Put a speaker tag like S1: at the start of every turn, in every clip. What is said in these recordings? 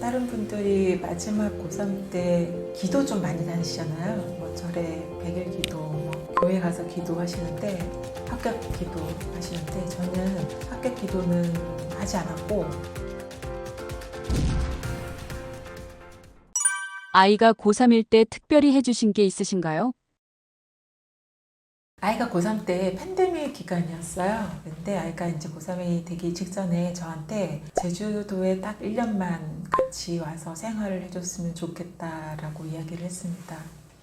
S1: 다른 분들이 마지막 고3 때 기도 좀 많이 다니시잖아요. 뭐 절에 100일 기도, 뭐 교회 가서 기도하시는데 합격 기도 하시는데 저는 합격 기도는 하지 않았고
S2: 아이가 고3일 때 특별히 해주신 게 있으신가요?
S1: 아이가 고3 때 팬데믹 기간이었어요. 근데 아이가 이제 고3이 되기 직전에 저한테 제주도에 딱 1년만 같이 와서 생활을 해줬으면 좋겠다라고 이야기를 했습니다.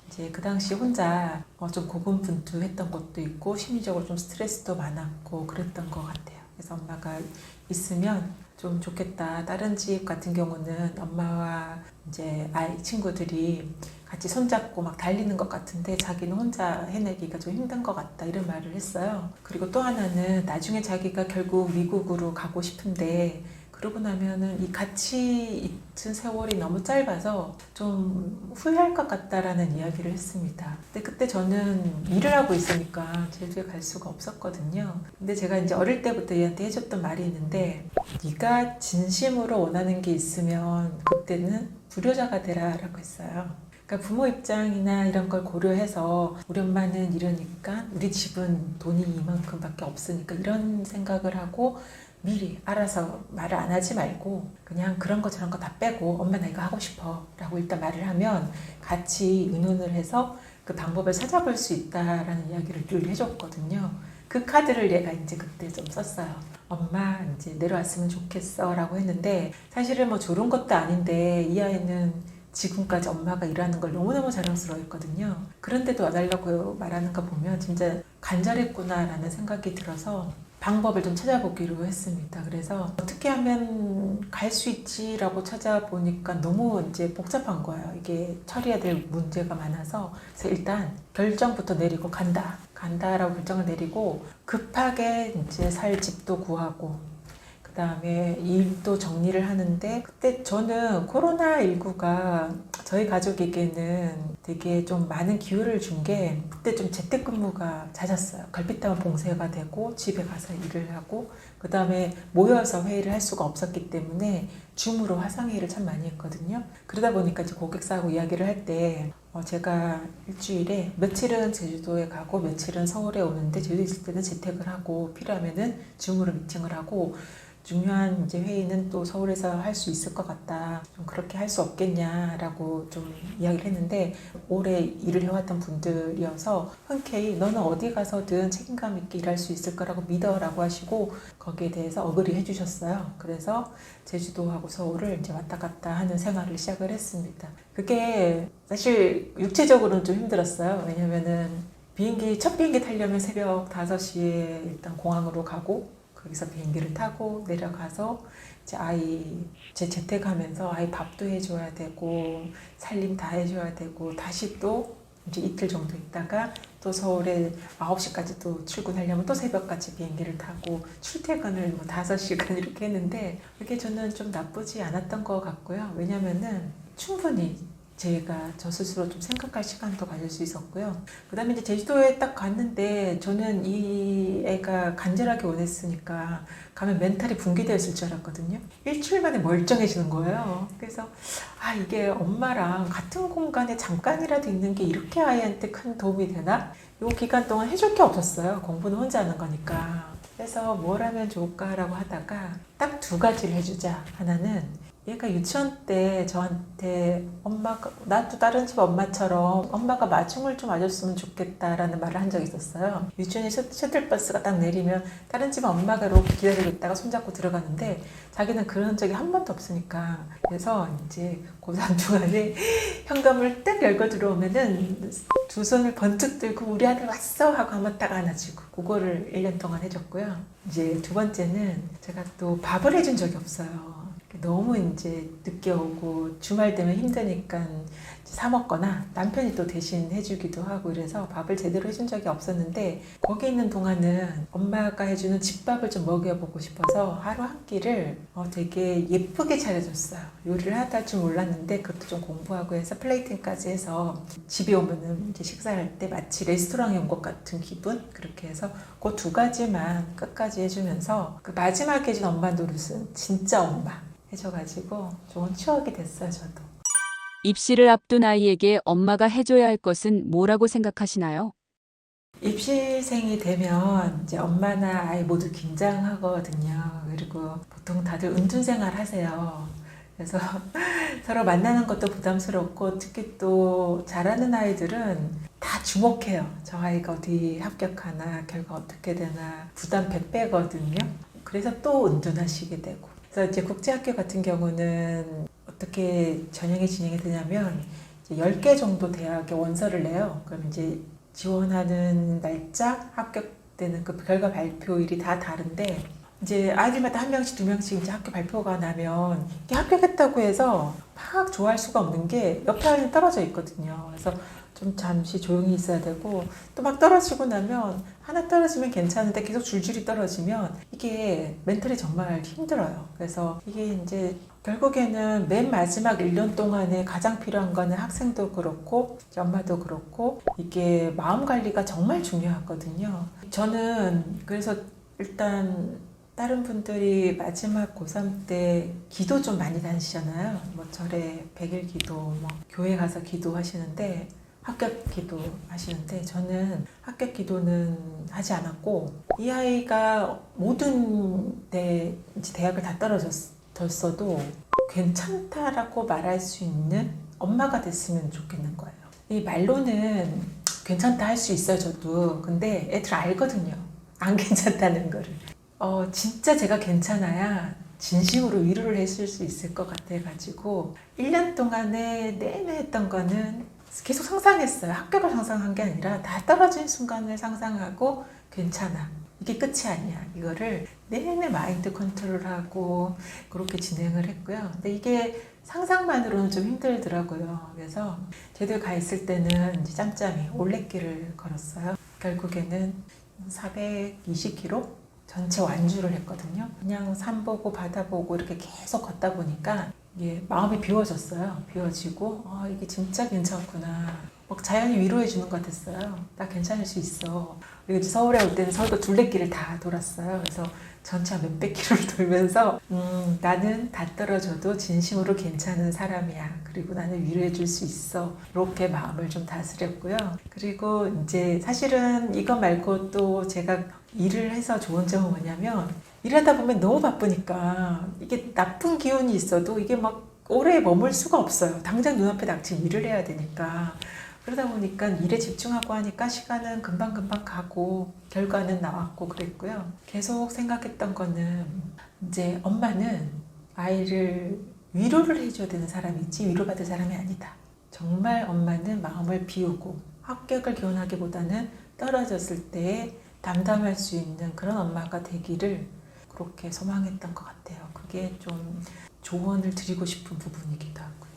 S1: 이제 그 당시 혼자 좀 고군분투했던 것도 있고 심리적으로 좀 스트레스도 많았고 그랬던 것 같아요. 그래서 엄마가 있으면 좀 좋겠다. 다른 집 같은 경우는 엄마와 이제 아이 친구들이 같이 손잡고 막 달리는 것 같은데 자기는 혼자 해내기가 좀 힘든 것 같다 이런 말을 했어요. 그리고 또 하나는 나중에 자기가 결국 미국으로 가고 싶은데 그러고 나면은 이 같이 있은 세월이 너무 짧아서 좀 후회할 것 같다라는 이야기를 했습니다. 근데 그때 저는 일을 하고 있으니까 제주에 갈 수가 없었거든요. 근데 제가 이제 어릴 때부터 얘한테 해줬던 말이 있는데 네가 진심으로 원하는 게 있으면 그때는 불효자가 되라 라고 했어요. 그러니까 부모 입장이나 이런 걸 고려해서 우리 엄마는 이러니까 우리 집은 돈이 이만큼밖에 없으니까 이런 생각을 하고 미리 알아서 말을 안 하지 말고 그냥 그런 거 저런 거 다 빼고 엄마 나 이거 하고 싶어 라고 일단 말을 하면 같이 의논을 해서 그 방법을 찾아볼 수 있다라는 이야기를 늘 해줬거든요. 그 카드를 얘가 이제 그때 좀 썼어요. 엄마 이제 내려왔으면 좋겠어 라고 했는데 사실은 뭐 좋은 것도 아닌데 이 아이는 지금까지 엄마가 일하는 걸 너무너무 자랑스러워했거든요. 그런데도 와달라고 말하는 거 보면 진짜 간절했구나라는 생각이 들어서 방법을 좀 찾아보기로 했습니다. 그래서 어떻게 하면 갈 수 있지라고 찾아보니까 너무 이제 복잡한 거예요. 이게 처리해야 될 문제가 많아서 그래서 일단 결정부터 내리고 간다라고 결정을 내리고 급하게 이제 살 집도 구하고 그 다음에 일도 정리를 하는데 그때 저는 코로나19가 저희 가족에게는 되게 좀 많은 기회를 준 게 그때 좀 재택근무가 잦았어요. 걸핏하면 봉쇄가 되고 집에 가서 일을 하고 그 다음에 모여서 회의를 할 수가 없었기 때문에 줌으로 화상회의를 참 많이 했거든요. 그러다 보니까 이제 고객사하고 이야기를 할 때 제가 일주일에 며칠은 제주도에 가고 며칠은 서울에 오는데 제주도에 있을 때는 재택을 하고 필요하면은 줌으로 미팅을 하고 중요한 이제 회의는 또 서울에서 할 수 있을 것 같다. 좀 그렇게 할 수 없겠냐라고 좀 이야기를 했는데 오래 일을 해왔던 분들이어서 흔쾌히 너는 어디 가서든 책임감 있게 일할 수 있을 거라고 믿어라고 하시고 거기에 대해서 어그리 해주셨어요. 그래서 제주도하고 서울을 이제 왔다 갔다 하는 생활을 시작을 했습니다. 그게 사실 육체적으로는 좀 힘들었어요. 왜냐면은 첫 비행기 타려면 새벽 5시에 일단 공항으로 가고 거기서 비행기를 타고 내려가서 이제 아이 재택하면서 아이 밥도 해줘야 되고 살림 다 해줘야 되고 다시 또 이제 이틀 정도 있다가 또 서울에 9시까지 또 출근하려면 또 새벽까지 비행기를 타고 출퇴근을 뭐 5시간 이렇게 했는데 그게 저는 좀 나쁘지 않았던 것 같고요. 왜냐면은 충분히 제가 저 스스로 좀 생각할 시간도 가질 수 있었고요. 그 다음에 이제 제주도에 딱 갔는데 저는 이 애가 간절하게 원했으니까 가면 멘탈이 붕괴되어 있을 줄 알았거든요. 일주일 만에 멀쩡해지는 거예요. 그래서 이게 엄마랑 같은 공간에 잠깐이라도 있는 게 이렇게 아이한테 큰 도움이 되나? 이 기간 동안 해줄 게 없었어요. 공부는 혼자 하는 거니까. 그래서 뭘 하면 좋을까라고 하다가 딱 2가지를 해주자. 하나는 얘가 유치원 때 저한테 엄마가 나도 다른 집 엄마처럼 엄마가 마중을 좀 와줬으면 좋겠다라는 말을 한 적이 있었어요. 유치원에 셔틀버스가 딱 내리면 다른 집 엄마가 이렇게 기다리고 있다가 손잡고 들어가는데 자기는 그런 적이 한 번도 없으니까 그래서 이제 고3 중간에 현관문을 딱 열고 들어오면은 2손을 번뜩 들고 우리 아들 왔어 하고 한번 딱 안아주고 그거를 1년 동안 해줬고요. 이제 2번째는 제가 또 밥을 해준 적이 없어요. 너무 이제 늦게 오고 주말 되면 힘드니까 사 먹거나 남편이 또 대신 해주기도 하고 이래서 밥을 제대로 해준 적이 없었는데 거기 있는 동안은 엄마가 해주는 집밥을 좀 먹여보고 싶어서 하루 한 끼를 되게 예쁘게 차려줬어요. 요리를 하다 줄 몰랐는데 그것도 좀 공부하고 해서 플레이팅까지 해서 집에 오면은 이제 식사할 때 마치 레스토랑에 온 것 같은 기분 그렇게 해서 그 2가지만 끝까지 해주면서 그 마지막에 해준 엄마 노릇은 진짜 엄마 해줘가지고 좋은 추억이 됐어요, 저도.
S2: 입시를 앞둔 아이에게 엄마가 해줘야 할 것은 뭐라고 생각하시나요?
S1: 입시생이 되면 이제 엄마나 아이 모두 긴장하거든요. 그리고 보통 다들 은둔생활 하세요. 그래서 서로 만나는 것도 부담스럽고, 특히 또 잘하는 아이들은 다 주목해요. 저 아이가 어디 합격하나, 결과 어떻게 되나, 부담 100배거든요. 그래서 또 은둔하시게 되고. 그래서 이제 국제학교 같은 경우는 어떻게 전형이 진행이 되냐면, 이제 10개 정도 대학에 원서를 내요. 그럼 이제 지원하는 날짜, 합격되는 그 결과 발표일이 다 다른데, 이제 아이들마다 한 명씩 두 명씩 이제 학교 발표가 나면 이게 합격했다고 해서 막 좋아할 수가 없는 게 옆에 아이는 떨어져 있거든요. 그래서 좀 잠시 조용히 있어야 되고, 또 막 떨어지고 나면 하나 떨어지면 괜찮은데 계속 줄줄이 떨어지면 이게 멘탈이 정말 힘들어요. 그래서 이게 이제 결국에는 맨 마지막 1년 동안에 가장 필요한 거는 학생도 그렇고 엄마도 그렇고 이게 마음 관리가 정말 중요하거든요. 저는 그래서 일단 다른 분들이 마지막 고3 때 기도 좀 많이 다니시잖아요. 뭐 절에 100일 기도, 뭐 교회 가서 기도하시는데, 합격 기도 하시는데, 저는 합격 기도는 하지 않았고, 이 아이가 모든 대학을 다 떨어졌어도 괜찮다라고 말할 수 있는 엄마가 됐으면 좋겠는 거예요. 이 말로는 괜찮다 할 수 있어요, 저도. 근데 애들 알거든요. 안 괜찮다는 거를. 진짜 제가 괜찮아야 진심으로 위로를 해줄 수 있을 것 같아가지고 1년 동안에 내내 했던 거는 계속 상상했어요. 합격을 상상한 게 아니라 다 떨어진 순간을 상상하고 괜찮아. 이게 끝이 아니야. 이거를 내내 마인드 컨트롤하고 그렇게 진행을 했고요. 근데 이게 상상만으로는 좀 힘들더라고요. 그래서 제대로 가 있을 때는 이제 짬짬이 올레길을 걸었어요. 결국에는 420km? 전체 완주를 했거든요. 그냥 산 보고 바다 보고 이렇게 계속 걷다 보니까 이게 마음이 비워졌어요. 비워지고 이게 진짜 괜찮구나. 막 자연이 위로해 주는 것 같았어요. 나 괜찮을 수 있어. 그리고 이제 서울에 올 때는 서울도 둘레길을 다 돌았어요. 그래서 전체 몇백 킬로를 돌면서 나는 다 떨어져도 진심으로 괜찮은 사람이야. 그리고 나는 위로해 줄 수 있어. 이렇게 마음을 좀 다스렸고요. 그리고 이제 사실은 이거 말고 또 제가 일을 해서 좋은 점은 뭐냐면, 일하다 보면 너무 바쁘니까 이게 나쁜 기운이 있어도 이게 막 오래 머물 수가 없어요. 당장 눈앞에 닥친 일을 해야 되니까. 그러다 보니까 일에 집중하고 하니까 시간은 금방금방 가고 결과는 나왔고 그랬고요. 계속 생각했던 거는 이제 엄마는 아이를 위로를 해줘야 되는 사람이지 위로받을 사람이 아니다. 정말 엄마는 마음을 비우고 합격을 기원하기보다는 떨어졌을 때 담담할 수 있는 그런 엄마가 되기를 그렇게 소망했던 것 같아요. 그게 좀 조언을 드리고 싶은 부분이기도 하고요.